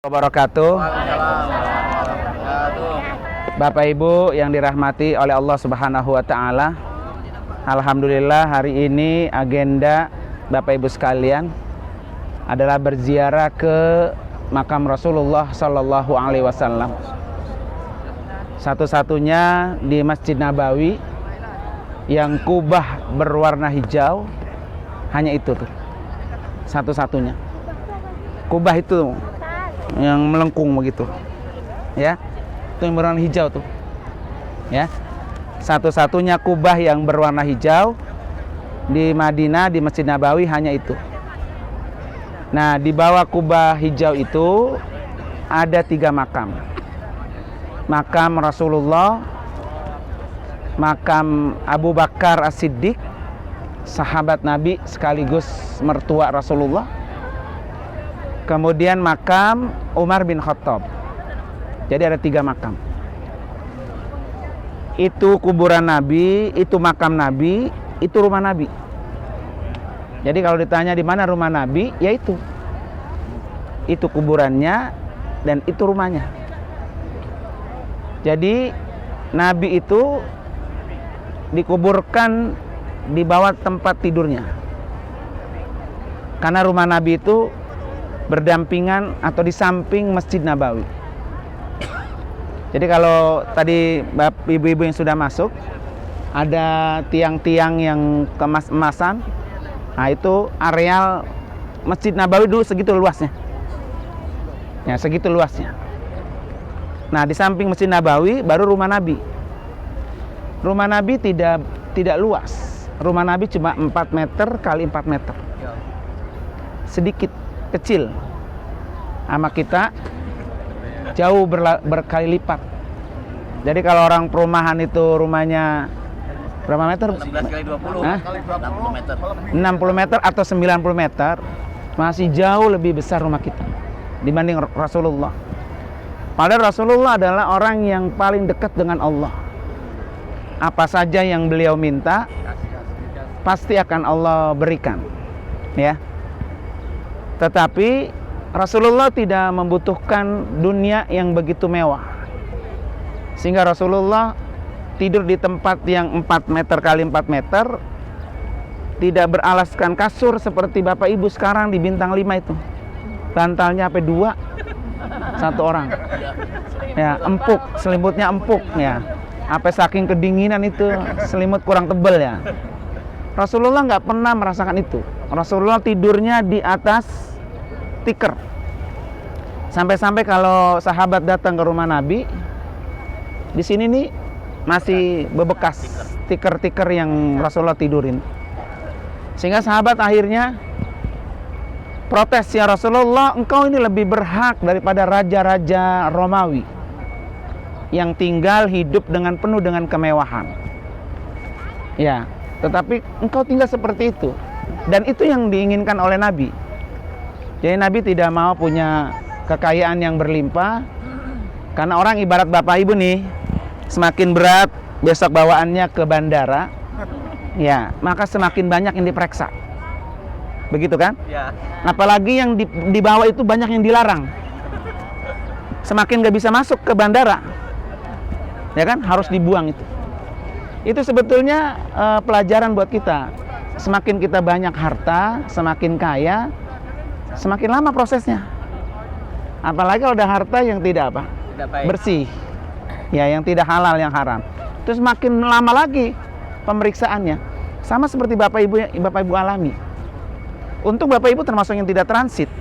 Wabarakatuh. Bapak Ibu yang dirahmati oleh Allah Subhanahu wa taala. Alhamdulillah hari ini agenda Bapak Ibu sekalian adalah berziarah ke makam Rasulullah sallallahu alaihi wasallam. Satu-satunya di Masjid Nabawi yang kubah berwarna hijau, hanya itu tuh. Satu-satunya. Kubah itu yang melengkung begitu, ya, itu yang berwarna hijau tuh, ya, satu-satunya kubah yang berwarna hijau di Madinah, di Masjid Nabawi, hanya itu. Nah, di bawah kubah hijau itu ada 3 makam: makam Rasulullah, makam Abu Bakar As-Siddiq, sahabat Nabi sekaligus mertua Rasulullah, kemudian makam Umar bin Khattab. Jadi ada 3 makam. Itu kuburan Nabi, itu makam Nabi, itu rumah Nabi. Jadi kalau ditanya di mana rumah Nabi, ya itu kuburannya dan itu rumahnya. Jadi Nabi itu dikuburkan di bawah tempat tidurnya, karena rumah Nabi itu berdampingan atau di samping Masjid Nabawi. Jadi kalau tadi ibu-ibu yang sudah masuk, ada tiang-tiang yang kemas-emasan. Nah, itu areal Masjid Nabawi dulu segitu luasnya. Ya, segitu luasnya. Nah, di samping Masjid Nabawi baru rumah Nabi. Rumah Nabi tidak luas. Rumah Nabi cuma 4 meter kali 4 meter. Sedikit, kecil. Sama kita jauh berkali lipat. Jadi kalau orang perumahan itu rumahnya berapa meter? 16 kali 20. Hah? 60 meter. 60 meter atau 90 meter, masih jauh lebih besar rumah kita dibanding Rasulullah. Padahal Rasulullah adalah orang yang paling dekat dengan Allah. Apa saja yang beliau minta pasti akan Allah berikan, ya. Tetapi Rasulullah tidak membutuhkan dunia yang begitu mewah, sehingga Rasulullah tidur di tempat yang 4 meter kali 4 meter, tidak beralaskan kasur seperti Bapak Ibu sekarang di Bintang 5 itu. Bantalnya sampai 2, 1 orang. Ya, empuk, selimutnya empuk, ya. Apa saking kedinginan itu, selimut kurang tebal, ya. Rasulullah nggak pernah merasakan itu. Rasulullah tidurnya di atas tikar. Sampai-sampai kalau sahabat datang ke rumah Nabi, di sini nih masih bebekas tikar-tikar yang Rasulullah tidurin. Sehingga sahabat akhirnya protes, "Ya Rasulullah, engkau ini lebih berhak daripada raja-raja Romawi yang tinggal hidup dengan penuh dengan kemewahan. Ya, tetapi engkau tinggal seperti itu." Dan itu yang diinginkan oleh Nabi. Jadi Nabi tidak mau punya kekayaan yang berlimpah, karena orang ibarat Bapak Ibu nih, semakin berat besok bawaannya ke bandara, ya, maka semakin banyak yang diperiksa. Begitu kan? Ya. Apalagi yang dibawa itu banyak yang dilarang. Semakin gak bisa masuk ke bandara, ya kan, harus dibuang itu. Itu sebetulnya pelajaran buat kita. Semakin kita banyak harta, semakin kaya, semakin lama prosesnya. Apalagi kalau ada harta yang tidak apa? Tidak baik. Bersih. Ya, yang tidak halal, yang haram. Terus makin lama lagi pemeriksaannya. Sama seperti Bapak Ibu alami. Untuk Bapak Ibu termasuk yang tidak transit.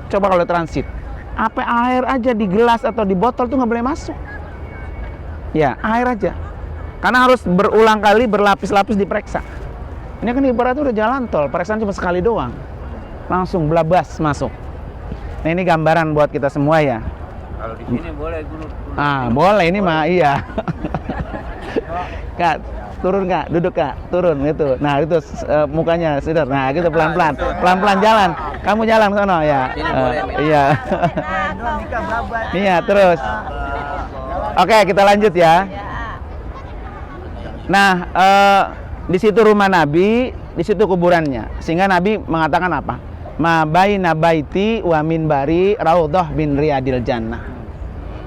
Coba kalau transit, apa air aja di gelas atau di botol tuh nggak boleh masuk. Ya, air aja. Karena harus berulang kali, berlapis-lapis diperiksa. Ini kan ibaratnya udah jalan tol, periksaan cuma sekali doang, langsung belabas masuk. Nah, ini gambaran buat kita semua, ya. Kalau di sini boleh guru. Boleh, ini mah iya. Kak, turun Kak, duduk Kak, turun gitu. Nah, itu mukanya sidar. Nah, gitu pelan-pelan. Pelan-pelan jalan. Kamu jalan ke sono, ya. Iya. Iya, terus. Oke, kita lanjut, ya. Nah, di situ rumah Nabi, di situ kuburannya. Sehingga Nabi mengatakan apa? ma baina baiti wa minbari raudhah min riyadil jannah.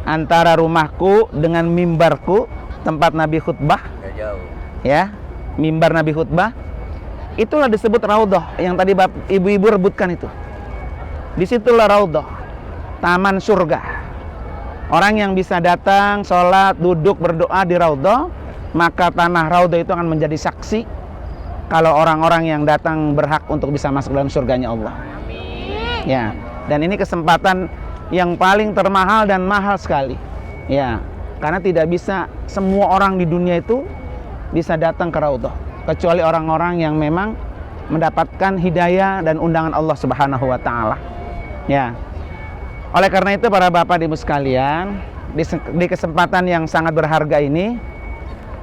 Antara rumahku dengan mimbarku, tempat Nabi khutbah, Nggak jauh. ya, mimbar Nabi khutbah, itulah disebut raudhah yang tadi ibu-ibu rebutkan itu. Disitulah raudhah, taman surga. Orang yang bisa datang, sholat, duduk, berdoa di raudhah, maka tanah raudhah itu akan menjadi saksi kalau orang-orang yang datang berhak untuk bisa masuk dalam surganya Allah. Ya, dan ini kesempatan yang paling termahal dan mahal sekali. Ya, karena tidak bisa semua orang di dunia itu bisa datang ke raudhah, kecuali orang-orang yang memang mendapatkan hidayah dan undangan Allah Subhanahu wa taala. Ya. Oleh karena itu para bapak ibu sekalian, di kesempatan yang sangat berharga ini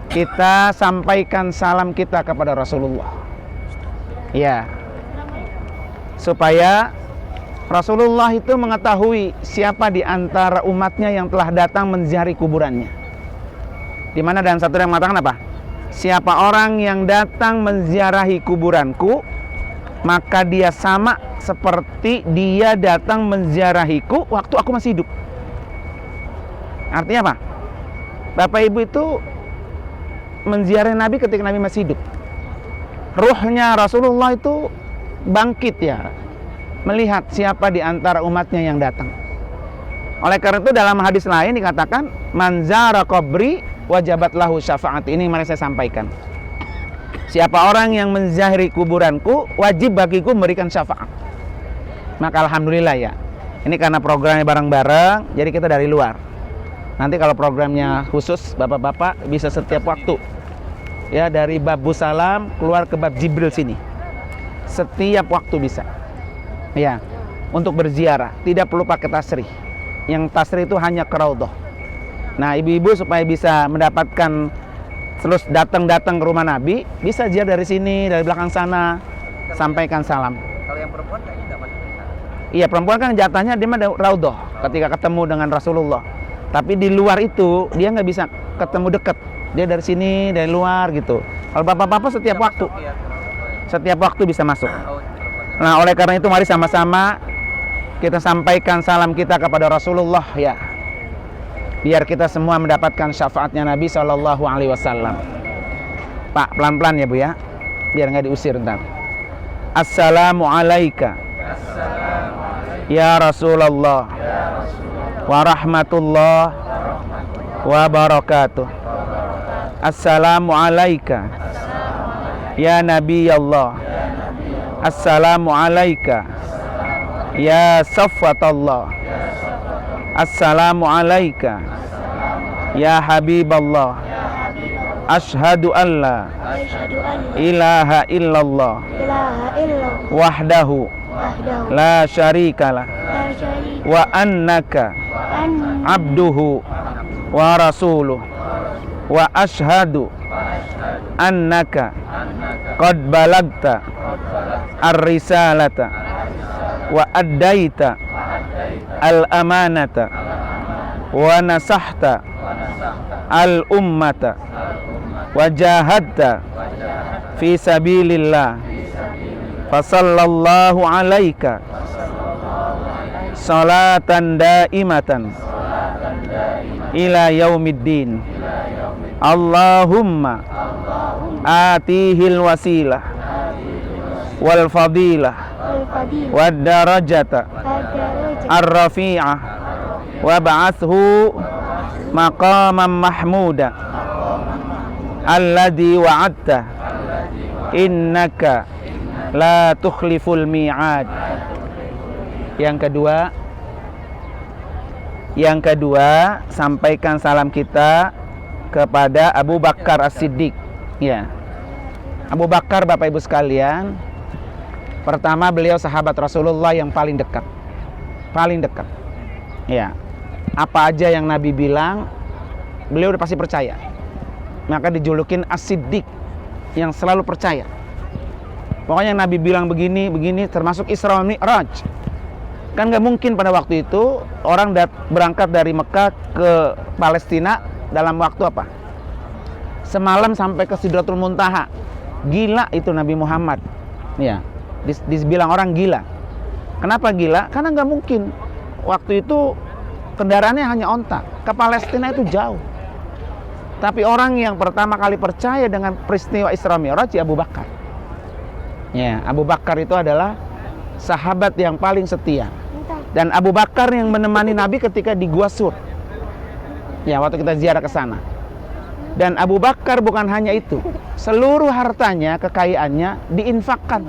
kita sampaikan salam kita kepada Rasulullah. Ya. Supaya Rasulullah itu mengetahui siapa di antara umatnya yang telah datang menziarahi kuburannya. Di mana dalam satu yang mengatakan apa? Siapa orang yang datang menziarahi kuburanku, maka dia sama seperti dia datang menziarahiku waktu aku masih hidup. Artinya apa? Bapak Ibu itu menziarahi Nabi ketika Nabi masih hidup. Ruhnya Rasulullah itu bangkit ya, melihat siapa di antara umatnya yang datang. Oleh karena itu dalam hadis lain dikatakan man zara qabri wajabat lahu syafaat. Ini yang mari saya sampaikan. Siapa orang yang menziarahi kuburanku, wajib bagiku memberikan syafaat. Maka alhamdulillah ya. Ini karena programnya bareng-bareng, jadi kita dari luar. Nanti kalau programnya khusus, bapak-bapak bisa setiap waktu. Ya, dari bab Busalam keluar ke bab Jibril sini. Setiap waktu bisa. Ya, untuk berziarah, tidak perlu pakai tasrih. Yang tasrih itu hanya ke raudhah. Nah, ibu-ibu supaya bisa mendapatkan terus datang ke rumah Nabi, bisa ziarah dari sini, dari belakang sana, sampaikan salam. Kalau yang perempuan kayaknya nggak masuk di sana. Iya, perempuan kan jatahnya dia mah raudhah ketika ketemu dengan Rasulullah. Tapi di luar itu dia nggak bisa ketemu dekat. Dia dari sini, dari luar gitu. Kalau bapak-bapak setiap waktu, setiap waktu bisa masuk. Nah, oleh karena itu mari sama-sama kita sampaikan salam kita kepada Rasulullah ya. Biar kita semua mendapatkan syafaatnya Nabi Shallallahu Alaihi Wasallam. Pak, pelan-pelan ya Bu ya, biar nggak diusir ntar. Assalamualaikum ya Rasulullah wa rahmatullah wa barakatuh. Assalamualaikum ya Nabi Allah. Assalamualaikum ya Safwatallah. Assalamualaikum ya Habiballah. Asyhadu an la ilaha illallah wahdahu la syarikalah wa annaka abduhu wa rasuluh wa asyhadu annaka qad balagta ar-risalata wa addaita al-amanata wa nasahta al-ummata wa jahadta fi sabilillah fa sallallahu alaika salatan daimatan ila yaumiddin. Allahumma atihil wasilah wal fadilah wad darajata ar-rafi'ah wa ba'athu maqaman mahmuda alladhi wa'adta innaka la tukhliful mi'ad. Yang kedua, sampaikan salam kita kepada Abu Bakar As-Siddiq. Ya. Abu Bakar, Bapak Ibu sekalian, pertama beliau sahabat Rasulullah yang paling dekat. Paling dekat. Ya. Apa aja yang Nabi bilang, beliau udah pasti percaya. Maka dijulukin As-Siddiq, yang selalu percaya. Pokoknya yang Nabi bilang begini, termasuk Isra Mi'raj. Kan nggak mungkin pada waktu itu orang berangkat dari Mekah ke Palestina dalam waktu apa? Semalam sampai ke Sidratul Muntaha. Gila itu Nabi Muhammad. Ya, dibilang orang gila. Kenapa gila? Karena nggak mungkin. Waktu itu kendaraannya hanya onta. Ke Palestina itu jauh. Tapi orang yang pertama kali percaya dengan peristiwa Isra Mi'raj ya Abu Bakar. Ya, Abu Bakar itu adalah sahabat yang paling setia. Dan Abu Bakar yang menemani Nabi ketika di Gua Sur. Ya, waktu kita ziarah ke sana. Dan Abu Bakar bukan hanya itu, seluruh hartanya, kekayaannya diinfakkan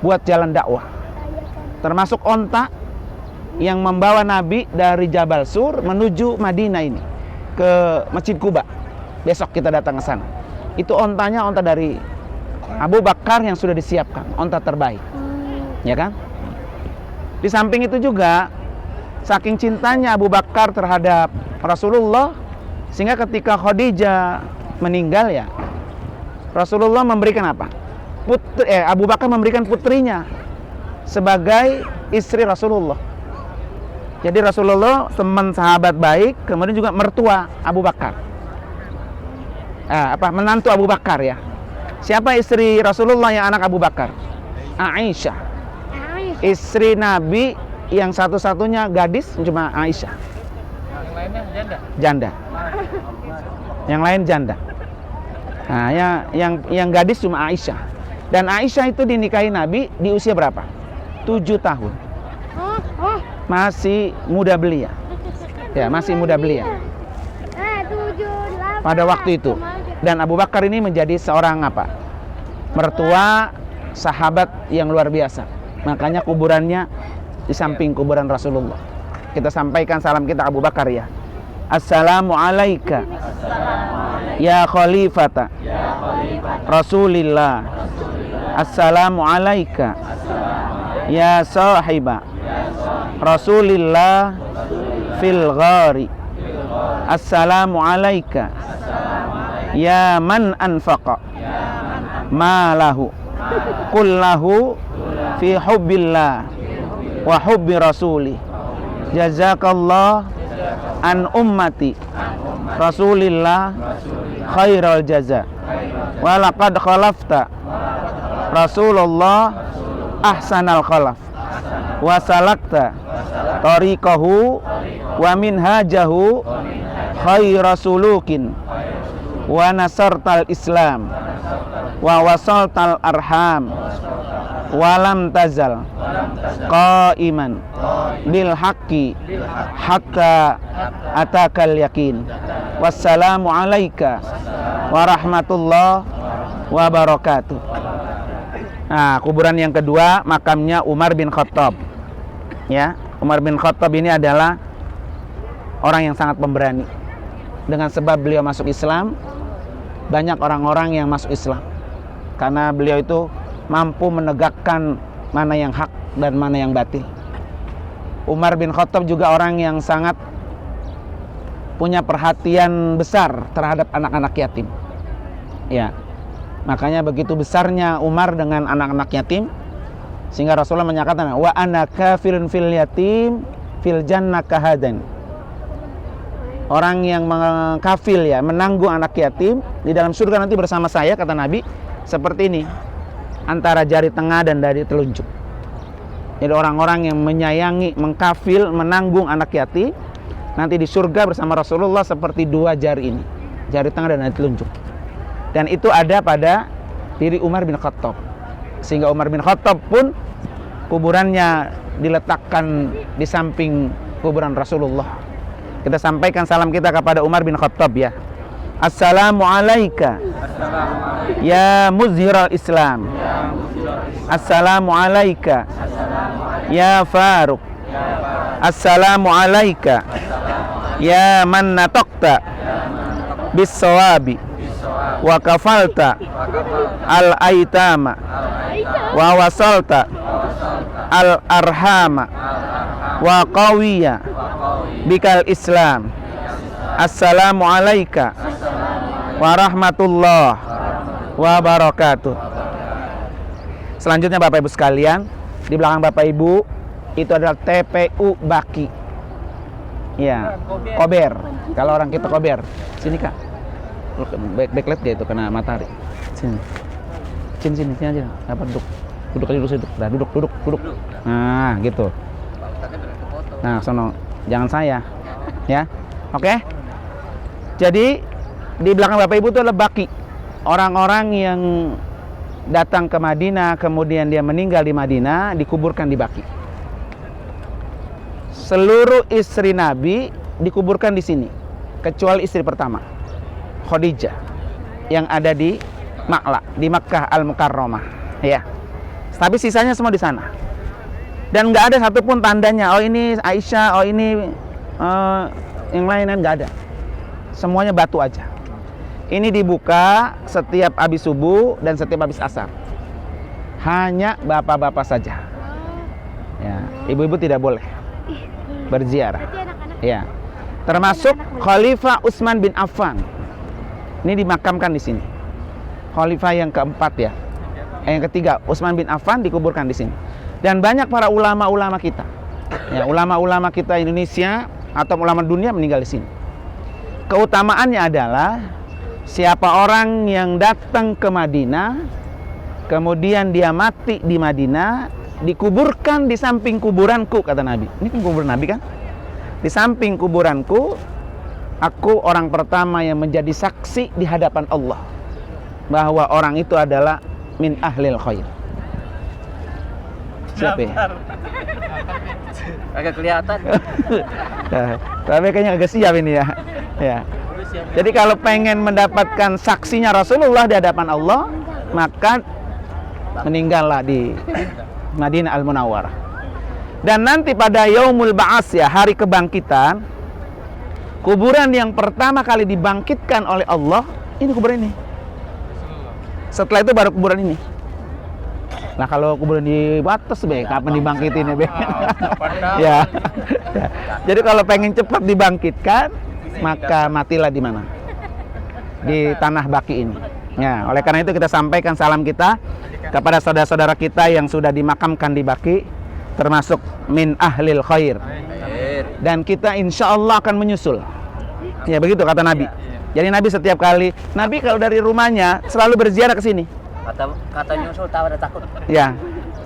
buat jalan dakwah. Termasuk onta yang membawa Nabi dari Jabal Sur menuju Madinah ini ke Masjid Quba. Besok kita datang ke sana. Itu ontanya onta dari Abu Bakar yang sudah disiapkan, onta terbaik. Ya kan? Di samping itu juga saking cintanya Abu Bakar terhadap Rasulullah, sehingga ketika Khadijah meninggal ya, Rasulullah memberikan apa? Abu Bakar memberikan putrinya sebagai istri Rasulullah. Jadi Rasulullah teman sahabat baik, kemudian juga mertua Abu Bakar. Menantu Abu Bakar ya. Siapa istri Rasulullah yang anak Abu Bakar? Aisyah. Istri Nabi yang satu-satunya gadis cuma Aisyah. Yang lainnya Janda. Yang lain janda. Nah, yang gadis cuma Aisyah. Dan Aisyah itu dinikahi Nabi di usia berapa? 7 tahun. Masih muda belia. Ya, masih muda belia. Pada waktu itu. Dan Abu Bakar ini menjadi seorang mertua sahabat yang luar biasa. Makanya kuburannya di samping kuburan Rasulullah. Kita sampaikan salam kita Abu Bakar ya. Assalamu alayka ya khalifata Rasulillah. Assalamu alayka ya sahiba Rasulillah fil ghari. Assalamu alayka ya man anfaqa malahu kullahu fi hubbillah wa hubbi rasulih. Jazakallah an ummati Rasulillah khairal jaza. Wa laqad khalafta Rasulullah ahsanal khalaf. Wa salakta tariqahu wa minhajahu khairasulukin. Wa nasartal Islam wa wasaltal arham wa lam tazal qaiman bil haqqi hatta atakal yakin. Wassalamu alayka warahmatullah wabarakatuh. Nah, kuburan yang kedua makamnya Umar bin Khattab. Ya, Umar bin Khattab ini adalah orang yang sangat pemberani. Dengan sebab beliau masuk Islam, banyak orang-orang yang masuk Islam karena beliau itu mampu menegakkan mana yang hak dan mana yang batil. Umar bin Khattab juga orang yang sangat punya perhatian besar terhadap anak-anak yatim. Ya, makanya begitu besarnya Umar dengan anak-anak yatim, sehingga Rasulullah menyatakan, wa ana kafilun fil yatim fil jannah kahadan. Orang yang mengkafil ya, menanggung anak yatim di dalam surga nanti bersama saya, kata Nabi, seperti ini, antara jari tengah dan jari telunjuk. Jadi orang-orang yang menyayangi, mengkafil, menanggung anak yatim nanti di surga bersama Rasulullah seperti dua jari ini, jari tengah dan jari telunjuk. Dan itu ada pada diri Umar bin Khattab. Sehingga Umar bin Khattab pun kuburannya diletakkan di samping kuburan Rasulullah. Kita sampaikan salam kita kepada Umar bin Khattab ya. Assalamu alayka ya muzhiral Islam. Assalamu alayka ya Faruq. Assalamu alayka ya man nataqta bis sawabi wa kafalta al aitama wa wasalta al arhama wa qawiya bikal Islam. Assalamu alayka warahmatullah wabarakatuh. Selanjutnya Bapak Ibu sekalian, di belakang Bapak Ibu itu adalah TPU Baki. Ya, Kober. Kalau orang kita Kober. Sini Kak. Backlight dia itu kena matahari. Sini. Sini aja, dapat duduk. Duduk aja dulu situ. Nah, duduk. Nah, gitu. Pak Ustadznya bilang ke foto. Nah, sono. Jangan saya. Ya. Oke? Jadi di belakang Bapak Ibu itu adalah baki. Orang-orang yang datang ke Madinah, kemudian dia meninggal di Madinah, dikuburkan di baki. Seluruh istri Nabi dikuburkan di sini, kecuali istri pertama, Khadijah, yang ada di Ma'la, di Makkah Al-Mukarramah. Ya. Tapi sisanya semua di sana. Dan nggak ada satupun tandanya, oh ini Aisyah, oh ini yang lain-lain, nggak ada. Semuanya batu aja. Ini dibuka setiap habis subuh dan setiap habis asar. Hanya bapak-bapak saja. Ya, ibu-ibu tidak boleh berziarah. Ya. Termasuk Khalifah Utsman bin Affan. Ini dimakamkan di sini. Khalifah yang keempat ya. Yang ketiga, Utsman bin Affan dikuburkan di sini. Dan banyak para ulama-ulama kita. Ya, ulama-ulama kita Indonesia atau ulama dunia meninggal di sini. Keutamaannya adalah siapa orang yang datang ke Madinah, kemudian dia mati di Madinah, dikuburkan di samping kuburanku, kata Nabi. Ini kan kuburan Nabi kan? Di samping kuburanku, aku orang pertama yang menjadi saksi di hadapan Allah bahwa orang itu adalah min ahlil khair. Siapa ya? Agak kelihatan. Tapi kayaknya agak siap ini ya. Ya. Jadi kalau pengen mendapatkan saksinya Rasulullah di hadapan Allah, maka meninggallah di Madinah Al-Munawwarah. Dan nanti pada Yaumul Ba'ats ya, hari kebangkitan, kuburan yang pertama kali dibangkitkan oleh Allah, ini kuburan ini. Setelah itu baru kuburan ini. Nah kalau kuburan di batas kapan dibangkitin ya? Ya. Jadi kalau pengen cepat dibangkitkan, maka matilah di mana? Di tanah baki ini. Ya, oleh karena itu kita sampaikan salam kita kepada saudara-saudara kita yang sudah dimakamkan di baki, termasuk min ahlil khair. Dan kita insya Allah akan menyusul. Ya begitu kata Nabi. Jadi Nabi setiap kali, Nabi kalau dari rumahnya selalu berziarah ke sini. Kata nyusul tahu ada takut. Ya,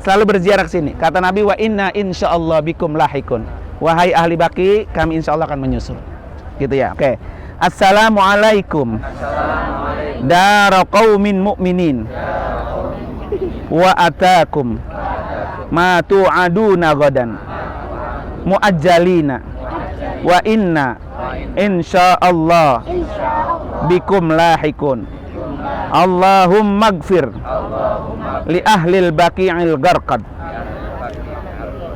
selalu berziarah ke sini. Kata Nabi, wa inna insyaallah bikum lahikun. Wahai ahli baki, kami insyaallah akan menyusul. Gitu ya. Oke. Assalamualaikum. Dara qaumin mu'minin. Wa atakum ma tu'aduna gadan. Muajjalina. Wa inna insyaallah bikum lahikun. Allahumma gfir li ahlil baqi'il gharqad.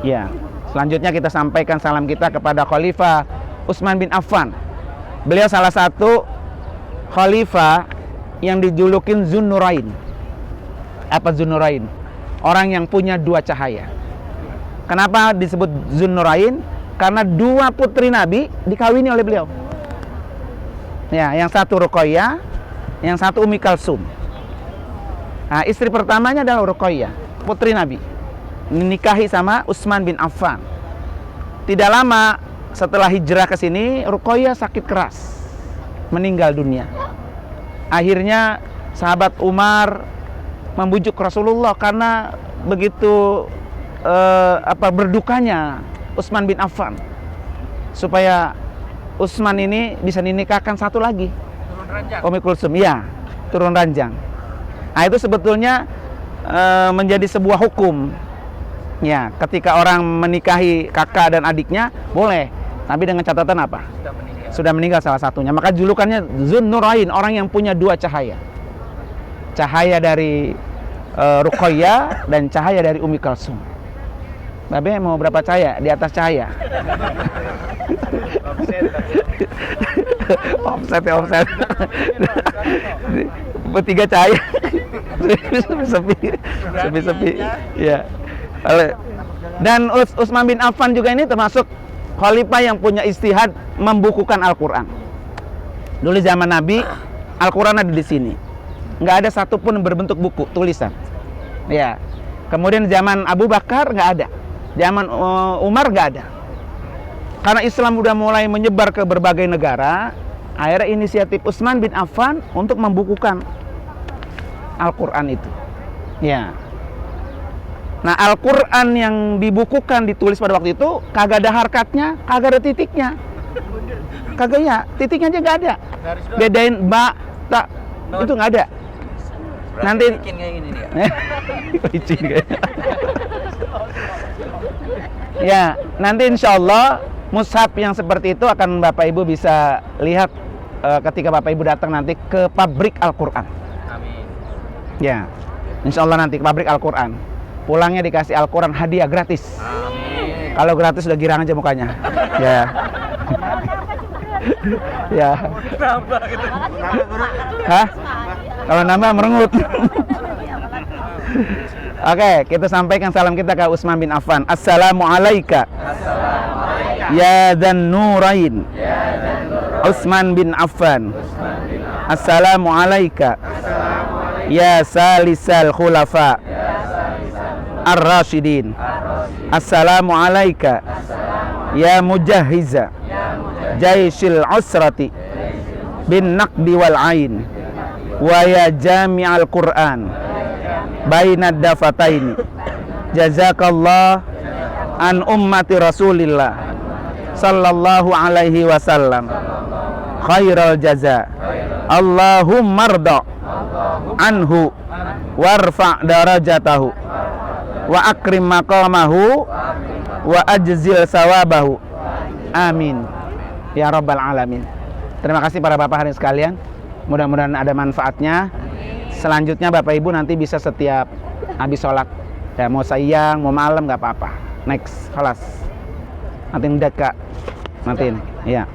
Ya, selanjutnya kita sampaikan salam kita kepada Khalifah Utsman bin Affan. Beliau salah satu khalifah yang dijulukin Zunnurain. Apa Zunnurain? Orang yang punya dua cahaya. Kenapa disebut Zunnurain? Karena dua putri Nabi dikawini oleh beliau. Ya, yang satu Ruqayyah, yang satu Ummi Kalsum. Nah, istri pertamanya adalah Ruqayyah, putri Nabi. Dinikahi sama Utsman bin Affan. Tidak lama setelah hijrah ke sini, Ruqayyah sakit keras, meninggal dunia. Akhirnya sahabat Umar membujuk Rasulullah karena begitu berdukanya Utsman bin Affan, supaya Utsman ini bisa dinikahkan satu lagi. Ummi Kulsum, ya, turun ranjang. Nah, itu sebetulnya menjadi sebuah hukum. Ya, ketika orang menikahi kakak dan adiknya boleh, tapi dengan catatan apa? Sudah meninggal salah satunya. Maka julukannya Zunnurain, orang yang punya dua cahaya. Cahaya dari Ruqayyah dan cahaya dari Ummi Kalsum. Babe mau berapa cahaya? Di atas cahaya. Offset. Bertiga cahaya. Sepi. Ya. Dan Utsman bin Affan juga ini termasuk khalifah yang punya istihad membukukan Al-Quran. Dulu zaman Nabi, Al-Quran ada di sini. Nggak ada satupun berbentuk buku, tulisan. Ya. Kemudian zaman Abu Bakar nggak ada. Zaman Umar nggak ada. Karena Islam udah mulai menyebar ke berbagai negara, akhirnya inisiatif Utsman bin Affan untuk membukukan Al-Quran itu. Ya. Nah, Al-Quran yang dibukukan, ditulis pada waktu itu, kagak ada harkatnya, kagak ada titiknya. Kagak ya, titiknya aja nggak ada. Bedain ba, ta, itu nggak ada. Berarti Nanti bikin kayak gini dia. licin kayaknya. Ya, nanti insya Allah mushaf yang seperti itu akan Bapak Ibu bisa lihat ketika Bapak Ibu datang nanti ke pabrik Al-Quran. Amin. Ya, insya Allah nanti ke pabrik Al-Quran. Pulangnya dikasih Al-Quran hadiah gratis. Amin. Kalau gratis udah girang aja mukanya. Ya. Ya. Nambah gitu. Hah? Kalau nambah merengut. Oke, kita sampaikan salam kita ke Utsman bin Affan. Assalamualaikum. Ya dzan nurain. Utsman bin Affan. Assalamualaikum. Ya salisal khulafa ar-rasyidin. Assalamualaikum. Ya mujahiza jaisil usrati bin naqdi wal ain wa ya jami'al Qur'an bainad dafataini jazakallah an ummati Rasulillah sallallahu alaihi wasallam khairal jaza. Allahumma rda anhu warfa darajatahu wa akrim maqamahu wa ajzil sawabahu. Amin ya rabbal alamin. Terima kasih para bapak hadirin sekalian. Mudah-mudahan ada manfaatnya. Selanjutnya Bapak Ibu nanti bisa setiap habis sholat, ya mau siang mau malam nggak apa-apa. Next, kelas. Nanti mendekat. Nanti, ya.